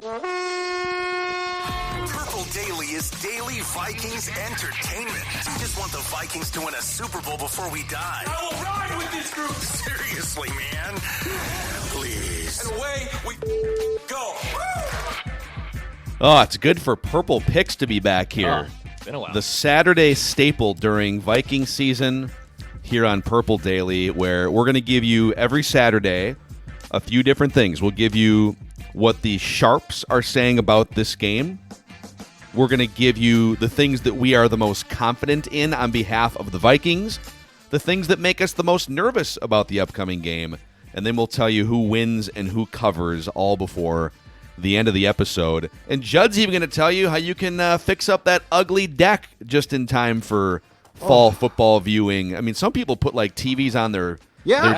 Purple Daily is daily Vikings entertainment. We just want the Vikings to win a Super Bowl before we die. I will ride with this group. Seriously, man. Please. And away we go. Oh, it's good for Purple Picks to be back here. Been a while. The Saturday staple during Viking season here on Purple Daily, where we're going to give you every Saturday a few different things. We'll give you what the Sharps are saying about this game. We're going to give you the things that we are the most confident in on behalf of the Vikings, the things that make us the most nervous about the upcoming game, and then we'll tell you who wins and who covers all before the end of the episode. And Judd's even going to tell you how you can fix up that ugly deck just in time for fall football viewing. I mean, some people put like TVs on their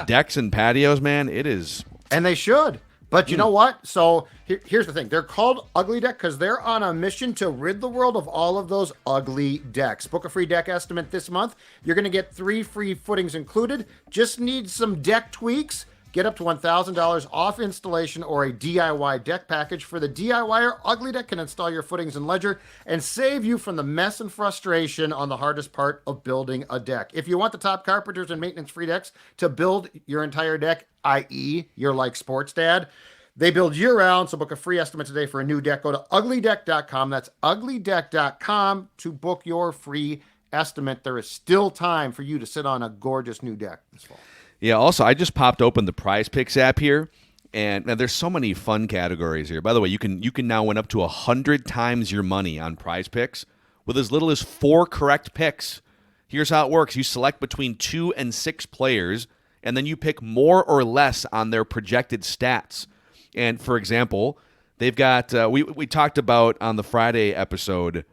decks and patios, man. It is. And they should. But you know what? So here's the thing. They're called Ugly Deck because they're on a mission to rid the world of all of those ugly decks. Book a free deck estimate this month. You're going to get 3 free footings included. Just need some deck tweaks. Get up to $1,000 off installation or a DIY deck package. For the DIYer, Ugly Deck can install your footings and ledger and save you from the mess and frustration on the hardest part of building a deck. If you want the top carpenters and maintenance-free decks to build your entire deck, i.e. you're like Sports Dad, they build year-round, so book a free estimate today for a new deck. Go to uglydeck.com. That's uglydeck.com to book your free estimate. There is still time for you to sit on a gorgeous new deck this fall. Yeah, also, I just popped open the Prize Picks app here, and now there's so many fun categories here. By the way, you can now win up to 100 times your money on Prize Picks with as little as 4 correct picks. Here's how it works. You select between 2 and 6 players, and then you pick more or less on their projected stats. And, for example, they've got we talked about on the Friday episode,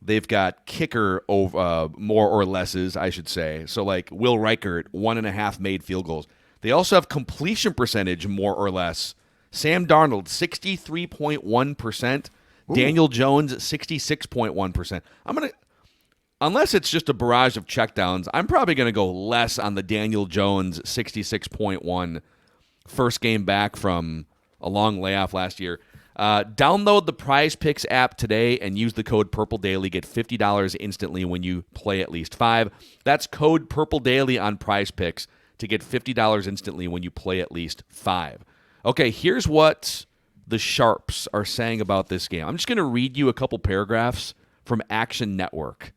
they've got kicker over more or lesses, I should say. So like Will Reichert, 1.5 made field goals. They also have completion percentage more or less. Sam Darnold, 63.1%. Daniel Jones, 66.1%. Unless it's just a barrage of checkdowns, I'm probably going to go less on the Daniel Jones 66.1 first game back from a long layoff last year. Download the Prize Picks app today and use the code PurpleDaily. Get $50 instantly when you play at least 5. That's code PurpleDaily on Prize Picks to get $50 instantly when you play at least 5. Okay, here's what the Sharps are saying about this game. I'm just going to read you a couple paragraphs from Action Network,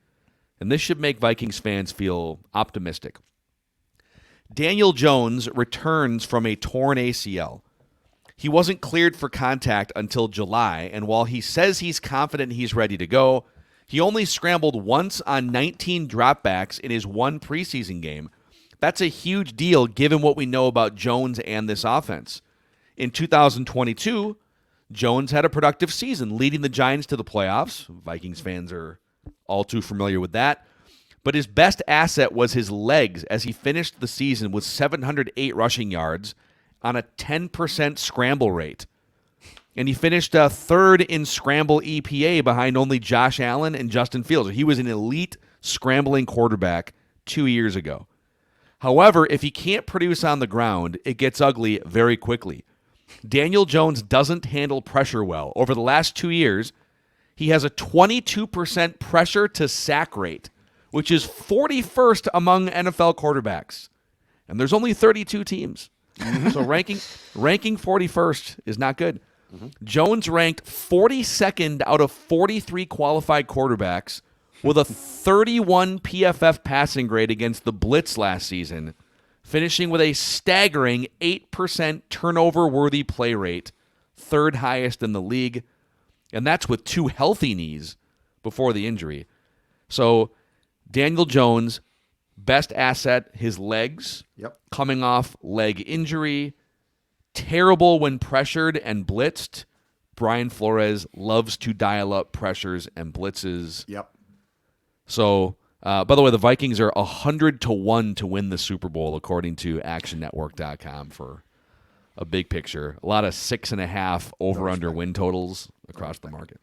and this should make Vikings fans feel optimistic. Daniel Jones returns from a torn ACL. He wasn't cleared for contact until July, and while he says he's confident he's ready to go, he only scrambled once on 19 dropbacks in his one preseason game. That's a huge deal given what we know about Jones and this offense. In 2022, Jones had a productive season, leading the Giants to the playoffs. Vikings fans are all too familiar with that. But his best asset was his legs, as he finished the season with 708 rushing yards on a 10% scramble rate. And he finished third in scramble EPA behind only Josh Allen and Justin Fields. He was an elite scrambling quarterback 2 years ago. However, if he can't produce on the ground, it gets ugly very quickly. Daniel Jones doesn't handle pressure well. Over the last 2 years, he has a 22% pressure to sack rate, which is 41st among NFL quarterbacks. And there's only 32 teams. So ranking 41st is not good. Jones ranked 42nd out of 43 qualified quarterbacks with a 31 PFF passing grade against the blitz last season, finishing with a staggering 8% turnover-worthy play rate, third highest in the league. And that's with 2 healthy knees before the injury. So Daniel Jones, best asset, his legs. Yep. Coming off leg injury. Terrible when pressured and blitzed. Brian Flores loves to dial up pressures and blitzes. Yep. So, by the way, the Vikings are 100-1 to win the Super Bowl, according to ActionNetwork.com for a big picture. A lot of 6.5 over-under win totals across the market.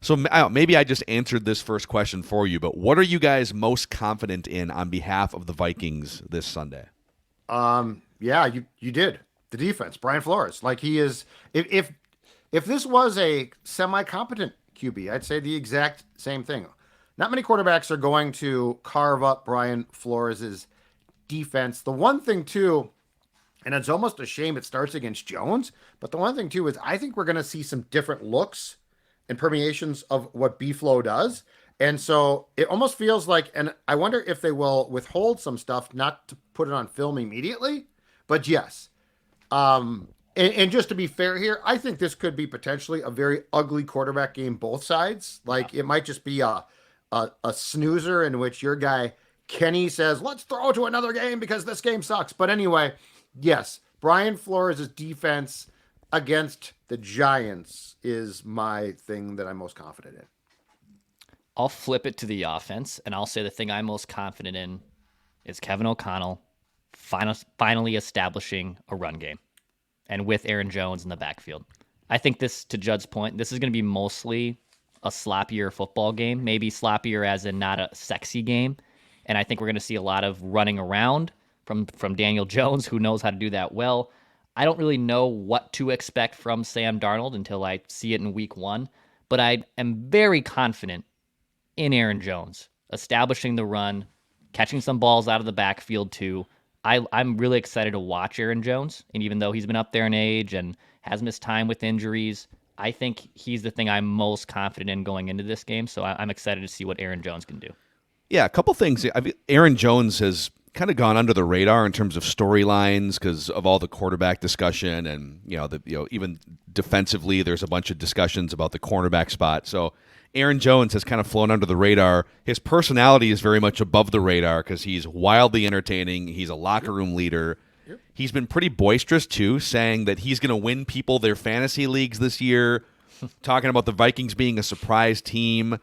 So maybe I just answered this first question for you, but what are you guys most confident in on behalf of the Vikings this Sunday? Yeah, you did. The defense, Brian Flores. Like he is, if If this was a semi-competent QB, I'd say the exact same thing. Not many quarterbacks are going to carve up Brian Flores' defense. The one thing, too, and it's almost a shame it starts against Jones, but the one thing, too, is I think we're going to see some different looks and permeations of what B-Flow does. And so it almost feels like, and I wonder if they will withhold some stuff, not to put it on film immediately, but yes. And just to be fair here, I think this could be potentially a very ugly quarterback game, both sides. Like it might just be a snoozer in which your guy Kenny says, let's throw to another game because this game sucks. But anyway, yes, Brian Flores' defense against the Giants is my thing that I'm most confident in. I'll flip it to the offense, and I'll say the thing I'm most confident in is Kevin O'Connell finally establishing a run game, and with Aaron Jones in the backfield. I think this, to Judd's point, this is going to be mostly a sloppier football game, maybe sloppier as in not a sexy game. And I think we're going to see a lot of running around from Daniel Jones, who knows how to do that well. I don't really know what to expect from Sam Darnold until I see it in week 1, but I am very confident in Aaron Jones, establishing the run, catching some balls out of the backfield too. I'm really excited to watch Aaron Jones, and even though he's been up there in age and has missed time with injuries, I think he's the thing I'm most confident in going into this game, so I'm excited to see what Aaron Jones can do. Yeah, a couple things. Aaron Jones has kind of gone under the radar in terms of storylines because of all the quarterback discussion, and even defensively, there's a bunch of discussions about the cornerback spot. So Aaron Jones has kind of flown under the radar. His personality is very much above the radar because he's wildly entertaining. He's a locker room leader. Yep. He's been pretty boisterous, too, saying that he's going to win people their fantasy leagues this year, talking about the Vikings being a surprise team.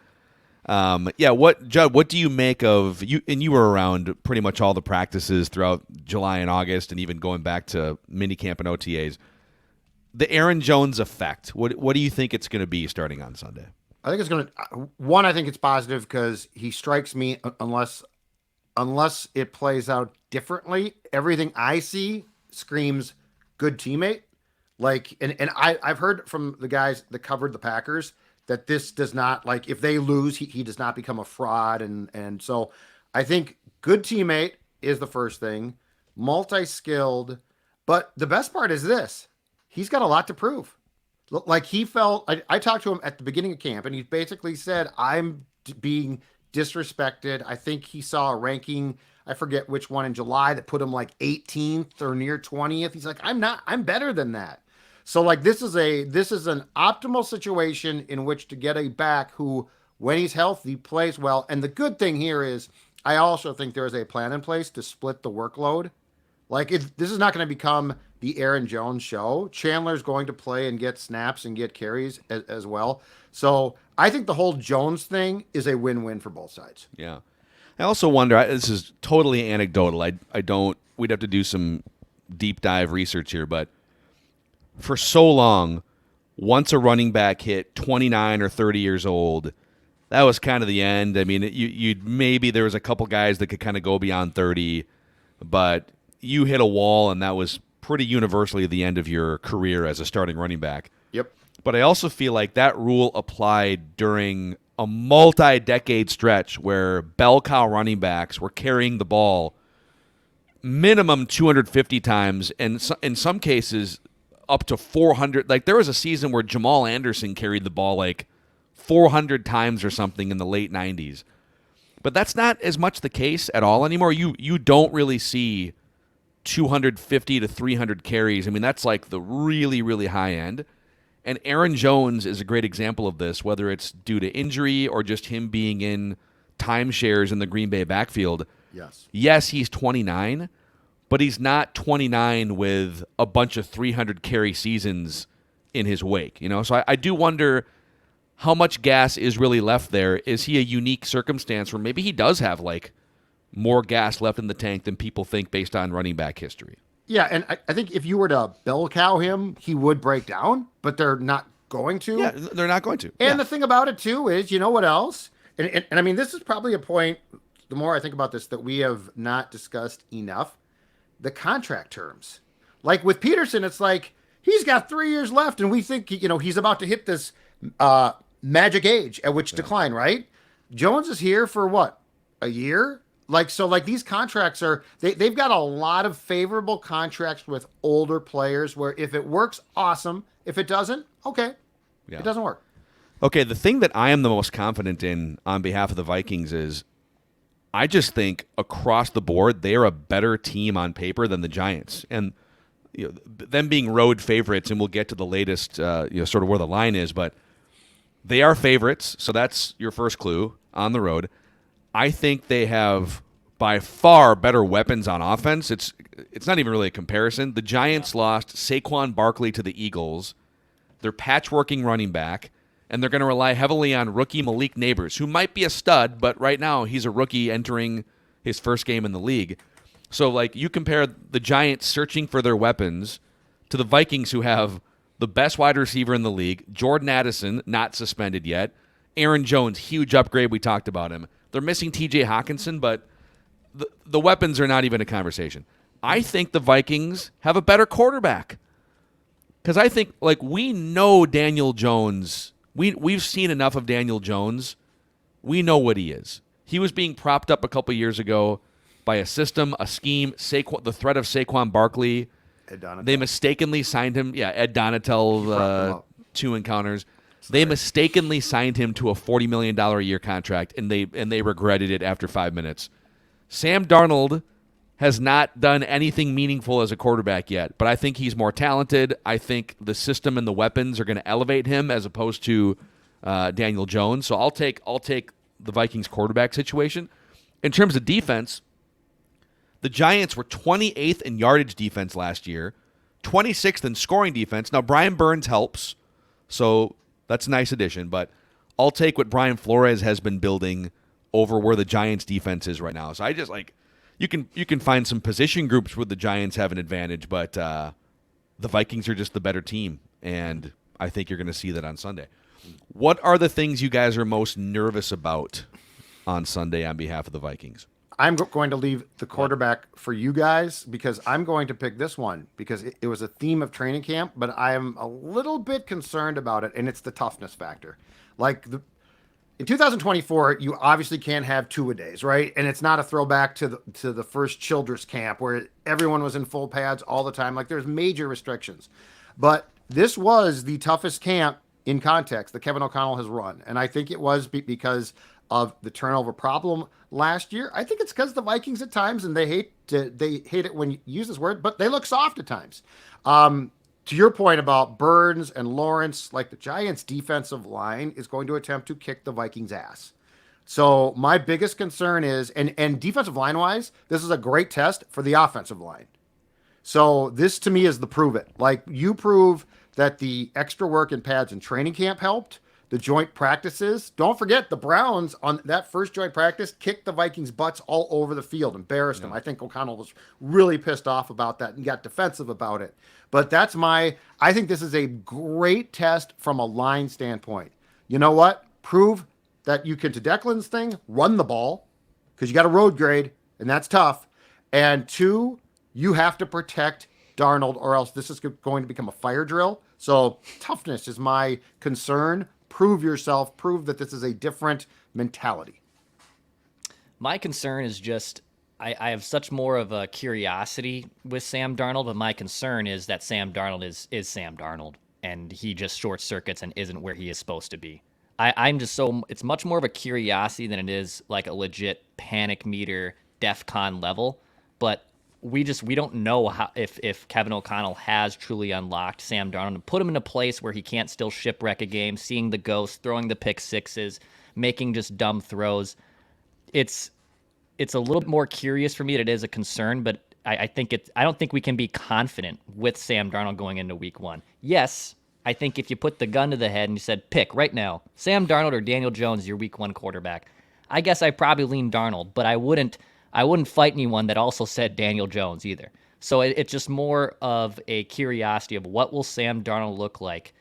Judd, what do you make of you? And you were around pretty much all the practices throughout July and August, and even going back to minicamp and OTAs. The Aaron Jones effect. What do you think it's going to be starting on Sunday? I think it's going to. One, I think it's positive because he strikes me unless it plays out differently. Everything I see screams good teammate. Like, and I've heard from the guys that covered the Packers that this does not, like, if they lose, he does not become a fraud. And so I think good teammate is the first thing, multi-skilled. But the best part is this. He's got a lot to prove. Like he felt, I talked to him at the beginning of camp, and he basically said, I'm being disrespected. I think he saw a ranking, I forget which one in July, that put him like 18th or near 20th. He's like, I'm better than that. So like this is an optimal situation in which to get a back who, when he's healthy, plays well. And the good thing here is I also think there is a plan in place to split the workload. Like this is not going to become the Aaron Jones show. Chandler's going to play and get snaps and get carries as well. So I think the whole Jones thing is a win-win for both sides. Yeah. I also wonder, this is totally anecdotal. We'd have to do some deep dive research here, but for so long, once a running back hit 29 or 30 years old, that was kind of the end. I mean, you'd maybe there was a couple guys that could kind of go beyond 30, but you hit a wall, and that was pretty universally the end of your career as a starting running back. Yep. But I also feel like that rule applied during a multi-decade stretch where bell cow running backs were carrying the ball minimum 250 times, and in some cases up to 400. Like there was a season where Jamal Anderson carried the ball like 400 times or something in the late 90s. But that's not as much the case at all anymore. You don't really see 250 to 300 carries. I mean, that's like the really, really high end. And Aaron Jones is a great example of this, whether it's due to injury or just him being in timeshares in the Green Bay backfield. Yes, he's 29, but he's not 29 with a bunch of 300 carry seasons in his wake. So I do wonder how much gas is really left there. Is he a unique circumstance where maybe he does have like more gas left in the tank than people think based on running back history? Yeah, and I think if you were to bell cow him, he would break down, but they're not going to. Yeah, they're not going to. And the thing about it, too, is, you know what else? And I mean, this is probably a point, the more I think about this, that we have not discussed enough. The contract terms. Like with Peterson, it's like He's got 3 years left, and we think he's about to hit this magic age at which decline, right? Jones is here for what, a year? Like these contracts they've got a lot of favorable contracts with older players where if it works, awesome. If it doesn't, okay. Yeah. It doesn't work. Okay, the thing that I am the most confident in on behalf of the Vikings is I just think across the board they are a better team on paper than the Giants. And them being road favorites, and we'll get to the latest sort of where the line is, but they are favorites, so that's your first clue on the road. I think they have by far better weapons on offense. It's not even really a comparison. The Giants lost Saquon Barkley to the Eagles. They're patchworking running back, and they're going to rely heavily on rookie Malik Neighbors, who might be a stud, but right now he's a rookie entering his first game in the league. So, like, you compare the Giants searching for their weapons to the Vikings, who have the best wide receiver in the league, Jordan Addison, not suspended yet, Aaron Jones, huge upgrade, we talked about him. They're missing T.J. Hawkinson, but the weapons are not even a conversation. I think the Vikings have a better quarterback. Because I think, like, we know Daniel Jones. We've seen enough of Daniel Jones. We know what he is. He was being propped up a couple years ago by a system, a scheme, the threat of Saquon Barkley. Ed Donatel. They mistakenly signed him. Yeah, Ed Donatel, 2 encounters. They mistakenly signed him to a $40 million a year contract, and they regretted it after 5 minutes. Sam Darnold has not done anything meaningful as a quarterback yet, but I think he's more talented. I think the system and the weapons are going to elevate him as opposed to Daniel Jones. So I'll take the Vikings quarterback situation. In terms of defense, the Giants were 28th in yardage defense last year, 26th in scoring defense. Now, Brian Burns helps, so that's a nice addition, but I'll take what Brian Flores has been building over where the Giants' defense is right now. So I just you can find some position groups where the Giants have an advantage, but the Vikings are just the better team, and I think you're going to see that on Sunday. What are the things you guys are most nervous about on Sunday on behalf of the Vikings? I'm going to leave the quarterback for you guys because I'm going to pick this one because it was a theme of training camp, but I am a little bit concerned about it, and it's the toughness factor. Like in 2024, you obviously can't have two-a-days, right? And it's not a throwback to the first Childress camp where everyone was in full pads all the time. Like there's major restrictions, but this was the toughest camp in context that Kevin O'Connell has run, and I think it was because of the turnover problem last year. I think it's because the Vikings at times, and they hate it when you use this word, but they look soft at times. To your point about Burns and Lawrence, like the Giants' defensive line is going to attempt to kick the Vikings' ass. So my biggest concern is, and defensive line-wise, this is a great test for the offensive line. So this to me is the prove it. Like you prove that the extra work in pads and training camp helped. The joint practices. Don't forget the Browns on that first joint practice kicked the Vikings' butts all over the field, embarrassed them. I think O'Connell was really pissed off about that and got defensive about it. But I think this is a great test from a line standpoint. You know what? Prove that you can, to Declan's thing, run the ball because you got a road grade and that's tough. And 2, you have to protect Darnold or else this is going to become a fire drill. So toughness is my concern. Prove yourself. Prove that this is a different mentality. My concern is just I have such more of a curiosity with Sam Darnold, but my concern is that Sam Darnold is Sam Darnold, and he just short circuits and isn't where he is supposed to be. I'm just it's much more of a curiosity than it is like a legit panic meter DEFCON level, but we don't know how if Kevin O'Connell has truly unlocked Sam Darnold and put him in a place where he can't still shipwreck a game, seeing the ghost, throwing the pick sixes, making just dumb throws. It's a little bit more curious for me. It is a concern, but I don't think we can be confident with Sam Darnold going into week 1. Yes, I think if you put the gun to the head and you said, pick right now, Sam Darnold or Daniel Jones, your week 1 quarterback, I guess I probably lean Darnold, but I wouldn't fight anyone that also said Daniel Jones either. So it's just more of a curiosity of what will Sam Darnold look like.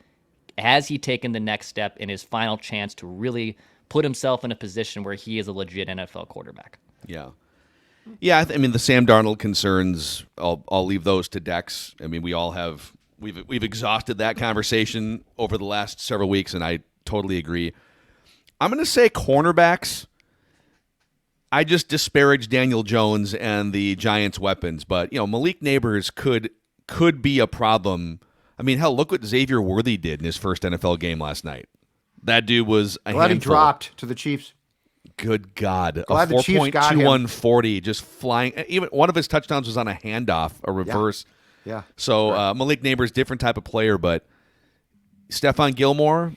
Has he taken the next step in his final chance to really put himself in a position where he is a legit NFL quarterback? Yeah. Yeah, I mean, the Sam Darnold concerns, I'll leave those to Dex. I mean, we all have We've exhausted that conversation over the last several weeks, and I totally agree. I'm going to say cornerbacks. I just disparaged Daniel Jones and the Giants' weapons, but Malik Neighbors could be a problem. I mean, hell, look what Xavier Worthy did in his first NFL game last night. That dude was a Glad handful. he dropped to the Chiefs. Good God. Glad a the Chiefs got him. 4.2140 just flying. Even one of his touchdowns was on a handoff, a reverse. Yeah. So Malik Neighbors, different type of player, but Stephon Gilmore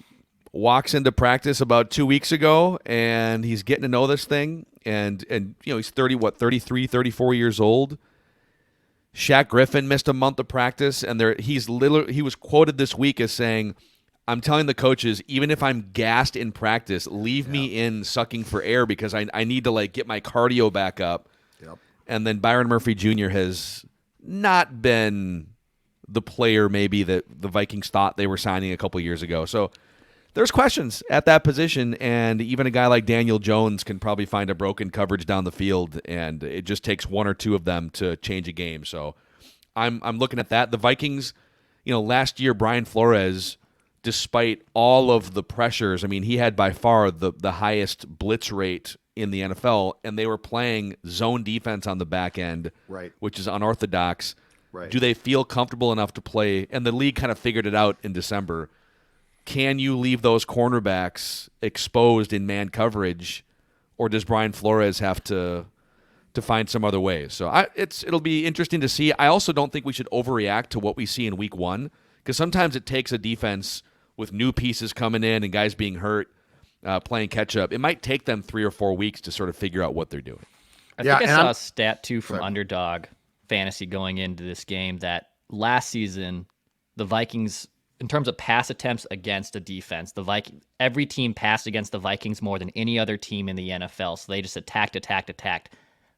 walks into practice about 2 weeks ago, and he's getting to know this thing. And he's 33, 34 years old. Shaq Griffin missed a month of practice, and he was quoted this week as saying, I'm telling the coaches, even if I'm gassed in practice, leave me in sucking for air because I need to get my cardio back up. Yep. And then Byron Murphy Jr. has not been the player maybe that the Vikings thought they were signing a couple years ago. So there's questions at that position, and even a guy like Daniel Jones can probably find a broken coverage down the field, and it just takes one or two of them to change a game. So I'm looking at that. The Vikings, last year, Brian Flores, despite all of the pressures, I mean, he had by far the highest blitz rate in the NFL, and they were playing zone defense on the back end, right, which is unorthodox. Right. Do they feel comfortable enough to play? And the league kind of figured it out in December. Can you leave those cornerbacks exposed in man coverage, or does Brian Flores have to find some other way? So it'll be interesting to see. I also don't think we should overreact to what we see in week one, because sometimes it takes a defense with new pieces coming in and guys being hurt, playing catch up. It might take them 3 or 4 weeks to sort of figure out what they're doing. I think I saw a stat too from Underdog Fantasy going into this game that last season the Vikings, in terms of pass attempts against a defense, every team passed against the Vikings more than any other team in the NFL. So they just attacked.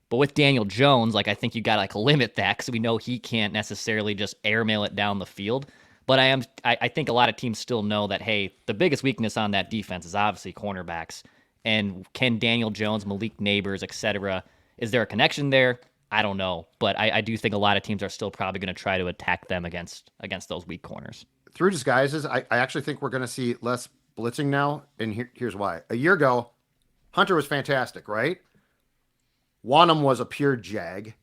But with Daniel Jones, I think you got to limit that because we know he can't necessarily just airmail it down the field. But I think a lot of teams still know that, hey, the biggest weakness on that defense is obviously cornerbacks. And can Daniel Jones, Malik Neighbors, etc., is there a connection there? I don't know. But I do think a lot of teams are still probably going to try to attack them against those weak corners. Through disguises, I actually think we're going to see less blitzing now, and here's why. A year ago, Hunter was fantastic, right? Wanham was a pure jag.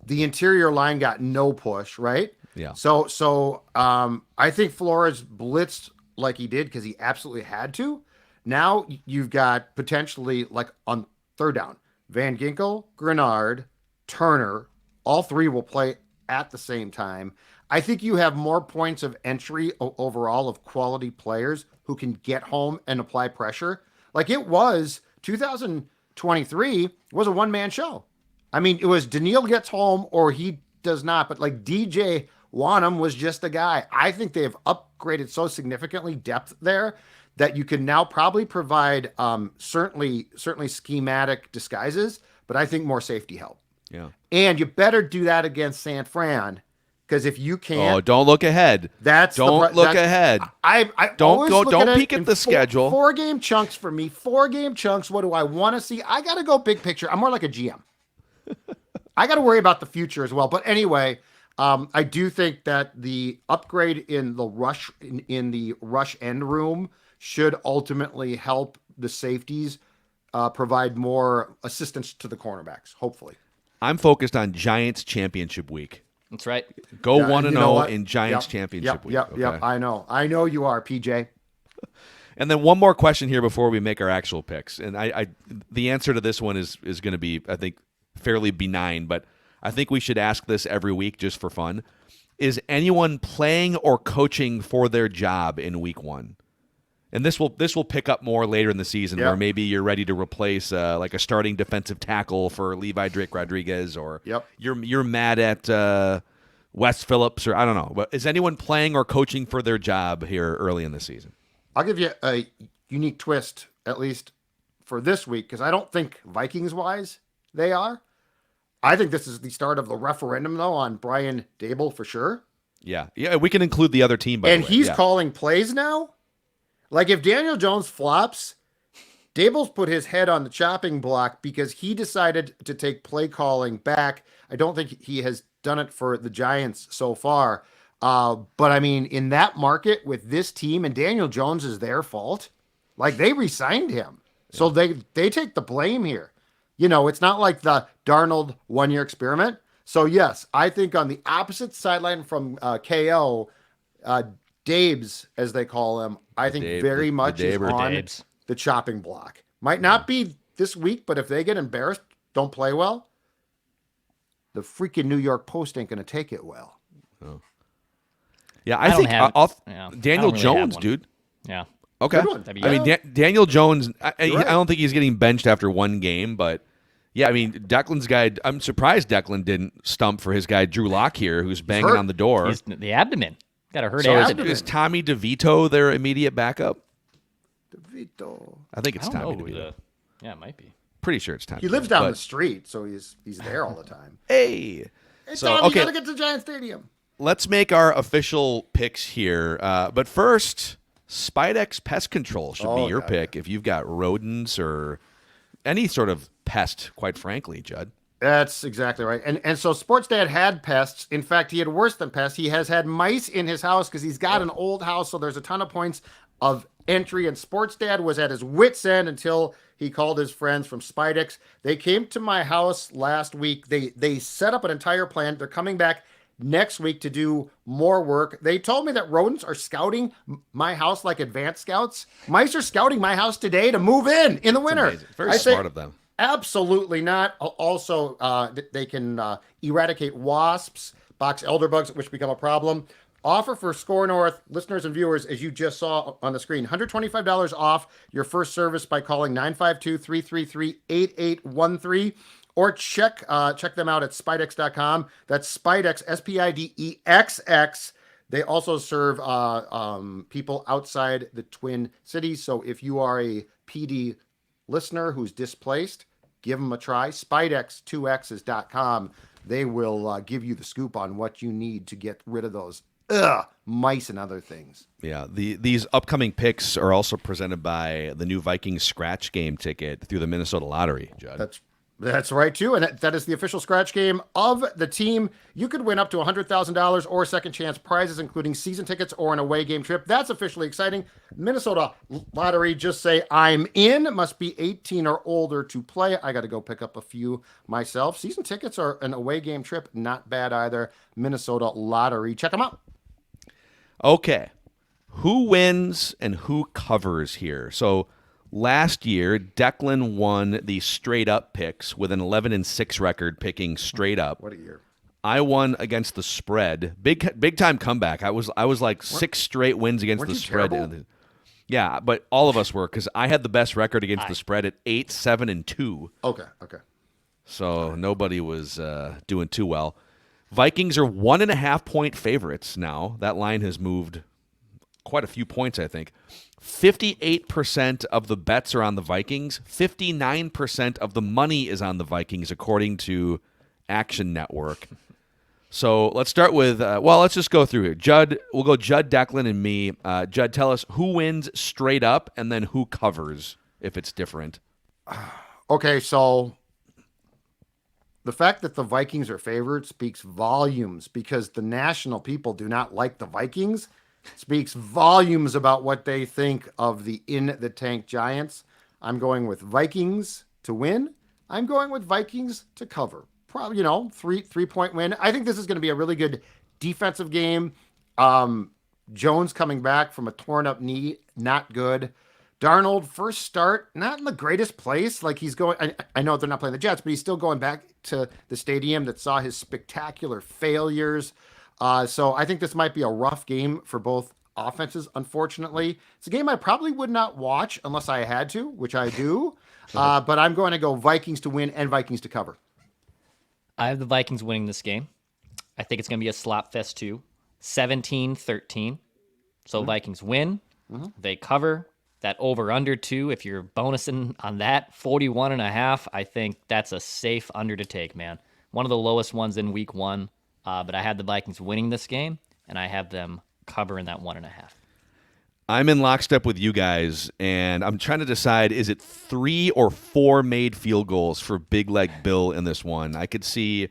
The interior line got no push, right? Yeah. So I think Flores blitzed like he did because he absolutely had to. Now you've got potentially on third down, Van Ginkel, Grenard, Turner, all three will play at the same time. I think you have more points of entry overall of quality players who can get home and apply pressure. It was 2023 was a one-man show. I mean, it was Daniil gets home or he does not, but DJ Wanham was just a guy. I think they have upgraded so significantly depth there that you can now probably provide certainly schematic disguises, but I think more safety help. Yeah. And you better do that against San Fran, because if you can't, don't look ahead. Don't look ahead. I don't go. Don't peek at the four, schedule. 4 game chunks for me. 4 game chunks. What do I want to see? I got to go big picture. I'm more like a GM. I got to worry about the future as well. But anyway, I do think that the upgrade in the rush in the rush end room should ultimately help the safeties provide more assistance to the cornerbacks. Hopefully. I'm focused on Giants championship week. That's right. Go 1-0 in Giants championship week. Yep. I know you are, PJ. And then one more question here before we make our actual picks. And the answer to this one is going to be, I think, fairly benign, but I think we should ask this every week just for fun. Is anyone playing or coaching for their job in week one? And this will pick up more later in the season, where maybe you're ready to replace a starting defensive tackle for Levi Drake Rodriguez, or you're mad at Wes Phillips, or I don't know. But is anyone playing or coaching for their job here early in the season? I'll give you a unique twist, at least for this week, because I don't think Vikings-wise they are. I think this is the start of the referendum, though, on Brian Dable for sure. Yeah, we can include the other team, by the way. And he's calling plays now. If Daniel Jones flops, Dable's put his head on the chopping block because he decided to take play calling back. I don't think he has done it for the Giants so far. But I mean, in that market with this team, and Daniel Jones is their fault. Like they re-signed him, so they take the blame here. It's not like the Darnold 1-year experiment. So yes, I think on the opposite sideline from KO, Dabes, as they call him, I think very much is on the chopping block. Might not be this week, but if they get embarrassed, don't play well, the freaking New York Post ain't going to take it well. Oh. Yeah, I think Daniel Jones, dude. Yeah. Okay. I mean, Daniel Jones, I don't think he's getting benched after one game, but yeah, I mean, Declan's guy, I'm surprised Declan didn't stump for his guy, Drew Lock here, who's banging on the door. He's the abdomen. Got to hurt abdomen. Is Tommy DeVito their immediate backup? DeVito. I think it's Tommy DeVito. Yeah, it might be. Pretty sure it's Tommy. He lives down the street, so he's there all the time. Hey. Tom, you got to get to Giant Stadium. Let's make our official picks here. But first, Spidex Pest Control should be your pick if you've got rodents or any sort of pest, quite frankly, Judd. That's exactly right. And so Sports Dad had pests. In fact, he had worse than pests. He has had mice in his house because he's got an old house, so there's a ton of points of entry. And Sports Dad was at his wit's end until he called his friends from Spidex. They came to my house last week. They set up an entire plan. They're coming back next week to do more work. They told me that rodents are scouting my house like advanced scouts. Mice are scouting my house today to move in the winter. Very smart of them. Absolutely not. Also, they can eradicate wasps, box elderbugs, which become a problem. Offer for Score North listeners and viewers, as you just saw on the screen, $125 off your first service by calling 952-333-8813. Or check them out at Spidex.com. That's Spidex, SPIDEXX. They also serve people outside the Twin Cities. So if you are a PD listener who's displaced, give them a try. Spidex2x's.com. They will give you the scoop on what you need to get rid of those mice and other things. Yeah, these upcoming picks are also presented by the new Vikings scratch game ticket through the Minnesota Lottery, Judd. That's right, too. And that is the official scratch game of the team. You could win up to $100,000 or second chance prizes, including season tickets or an away game trip. That's officially exciting. Minnesota Lottery, just say I'm in. Must be 18 or older to play. I got to go pick up a few myself. Season tickets or an away game trip, not bad either. Minnesota Lottery. Check them out. Okay. Who wins and who covers here? So last year, Declan won the straight up picks with an 11-6 record picking straight up. What a year. I won against the spread. Big time comeback. I was like 6 straight wins against the spread. Terrible? Yeah, but all of us were because I had the best record against the spread at 8-7-2. Okay. So nobody was doing too well. Vikings are 1.5 point favorites now. That line has moved quite a few points, I think. 58% of the bets are on the Vikings. 59% of the money is on the Vikings, according to Action Network. So let's start with, let's just go through here. Judd, we'll go Judd, Declan, and me. Judd, tell us who wins straight up and then who covers if it's different. Okay, so the fact that the Vikings are favored speaks volumes because the national people do not like the Vikings. Speaks volumes about what they think of the in-the-tank Giants. I'm going with Vikings to win. I'm going with Vikings to cover. Probably, 3-point win. I think this is going to be a really good defensive game. Jones coming back from a torn-up knee, not good. Darnold, first start, not in the greatest place. Like he's going, I know they're not playing the Jets, but he's still going back to the stadium that saw his spectacular failures. So I think this might be a rough game for both offenses, unfortunately. It's a game I probably would not watch unless I had to, which I do. But I'm going to go Vikings to win and Vikings to cover. I have the Vikings winning this game. I think it's going to be a slop fest too. 17-13. So Vikings win. Mm-hmm. They cover. That over-under, too, if you're bonusing on that, 41.5, I think that's a safe under to take, man. One of the lowest ones in week 1. But I had the Vikings winning this game, and I have them covering that 1.5. I'm in lockstep with you guys, and I'm trying to decide, is it 3 or 4 made field goals for Big Leg Bill in this one? I could see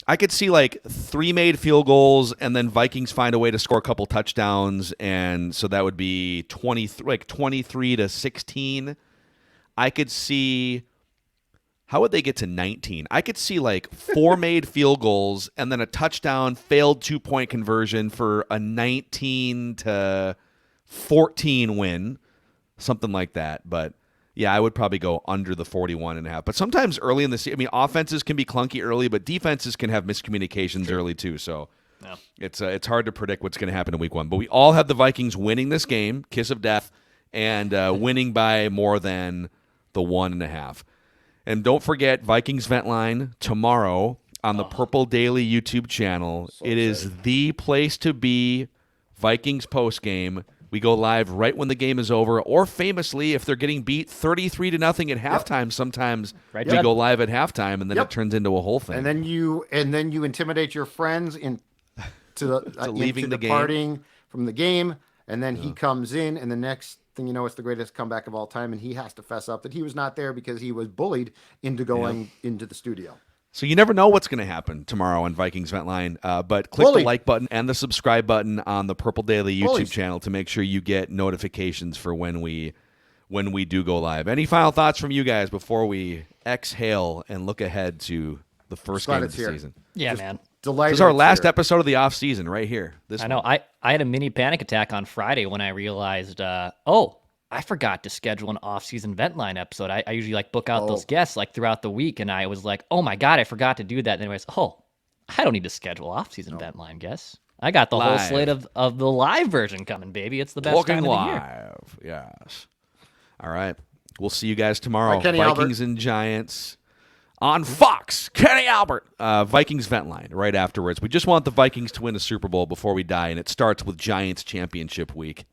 I could see like 3 made field goals, and then Vikings find a way to score a couple touchdowns, and so that would be 23 to 16. I could see. How would they get to 19? I could see like 4 made field goals and then a touchdown, failed 2-point conversion for a 19 to 14 win, something like that. But yeah, I would probably go under the 41.5. But sometimes early in the season, I mean, offenses can be clunky early, but defenses can have miscommunications early too. So it's hard to predict what's going to happen in week 1. But we all have the Vikings winning this game, kiss of death, and winning by more than the 1.5. And don't forget, Vikings Vent Line tomorrow on the Purple Daily YouTube channel. It is the place to be. Vikings postgame. We go live right when the game is over, or famously, if they're getting beat 33 to nothing at halftime, sometimes we go live at halftime, and then it turns into a whole thing. And then you intimidate your friends into leaving the game, departing from the game, and then he comes in, and the next thing you know, it's the greatest comeback of all time, and he has to fess up that he was not there because he was bullied into going into the studio. So you never know what's going to happen tomorrow on Vikings Vent Line, but click the like button and the subscribe button on the Purple Daily YouTube channel to make sure you get notifications for when we do go live. Any final thoughts from you guys before we exhale and look ahead to the first game of the season? Yeah, man. Delighted. This is our last episode of the off season right here. I know. I had a mini panic attack on Friday when I realized, I forgot to schedule an off-season Vent Line episode. I usually book out those guests throughout the week, and I was like, oh my God, I forgot to do that. And then I was, I don't need to schedule off-season Vent Line guests. I got the whole slate of the live version coming, baby. It's the best time of the year. Yes. All right. We'll see you guys tomorrow. Kenny Vikings and Giants on Fox. Kenny Albert. Vikings Vent Line right afterwards. We just want the Vikings to win a Super Bowl before we die, and it starts with Giants championship week.